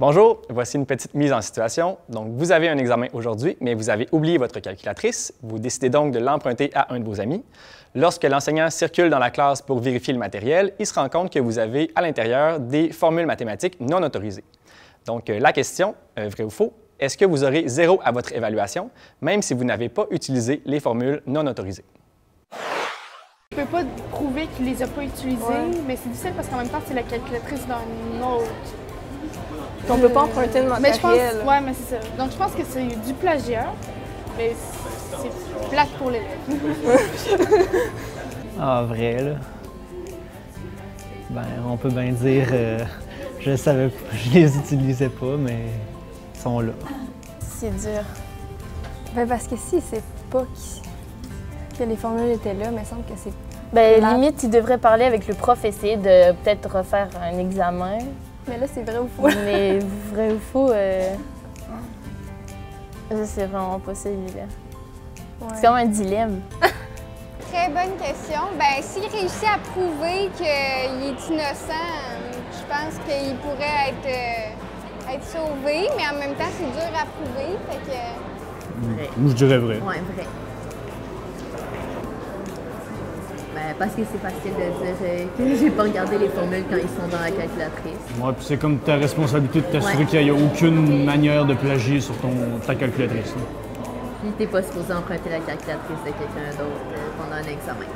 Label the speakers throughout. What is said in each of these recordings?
Speaker 1: Bonjour, voici une petite mise en situation. Donc, vous avez un examen aujourd'hui, mais vous avez oublié votre calculatrice. Vous décidez donc de l'emprunter à un de vos amis. Lorsque l'enseignant circule dans la classe pour vérifier le matériel, il se rend compte que vous avez à l'intérieur des formules mathématiques non autorisées. Donc, la question, vrai ou faux, est-ce que vous aurez 0 à votre évaluation, même si vous n'avez pas utilisé les formules non autorisées?
Speaker 2: Je ne peux pas prouver qu'il ne les a pas utilisées, mais c'est difficile parce qu'en même temps, c'est la calculatrice d'un autre.
Speaker 3: On ne peut pas emprunter de
Speaker 2: Mais je pense,
Speaker 3: matériel.
Speaker 2: ouais, mais c'est ça. Donc je pense que c'est du plagiat, mais c'est plate pour l'élève.
Speaker 4: Ah, vrai, là. Ben, on peut bien dire, je savais pas, je les utilisais pas, mais ils sont là.
Speaker 3: C'est dur. Ben parce que si c'est pas que les formules étaient là, mais il semble que c'est...
Speaker 5: Ben,
Speaker 3: plate.
Speaker 5: limite, il devrait parler avec le prof, essayer de peut-être refaire un examen.
Speaker 3: Mais là, c'est vrai ou faux?
Speaker 5: Mais vrai ou faux, c'est vraiment pas ça évident.
Speaker 3: Ouais.
Speaker 5: C'est comme un dilemme.
Speaker 6: Très bonne question. Ben, s'il réussit à prouver qu'il est innocent, je pense qu'il pourrait être sauvé, mais en même temps, c'est dur à prouver. Fait que...
Speaker 7: Vrai. Moi, je dirais vrai.
Speaker 8: Ouais, vrai. Ben, parce que c'est facile de dire que j'ai pas regardé les formules quand ils sont dans la calculatrice.
Speaker 7: Ouais, puis c'est comme ta responsabilité de t'assurer qu'il n'y a aucune manière de plagier sur ta calculatrice. Là.
Speaker 8: Puis t'es pas supposé emprunter la calculatrice de quelqu'un d'autre pendant un examen.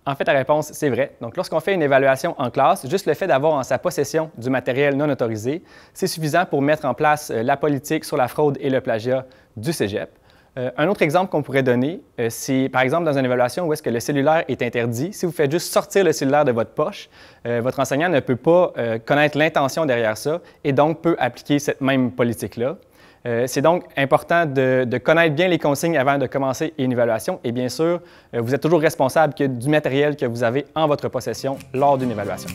Speaker 1: En fait, la réponse, c'est vrai. Donc, lorsqu'on fait une évaluation en classe, juste le fait d'avoir en sa possession du matériel non autorisé, c'est suffisant pour mettre en place la politique sur la fraude et le plagiat du Cégep. Un autre exemple qu'on pourrait donner, c'est par exemple dans une évaluation où est-ce que le cellulaire est interdit. Si vous faites juste sortir le cellulaire de votre poche, votre enseignant ne peut pas connaître l'intention derrière ça et donc peut appliquer cette même politique-là. C'est donc important de connaître bien les consignes avant de commencer une évaluation et bien sûr, vous êtes toujours responsable du matériel que vous avez en votre possession lors d'une évaluation.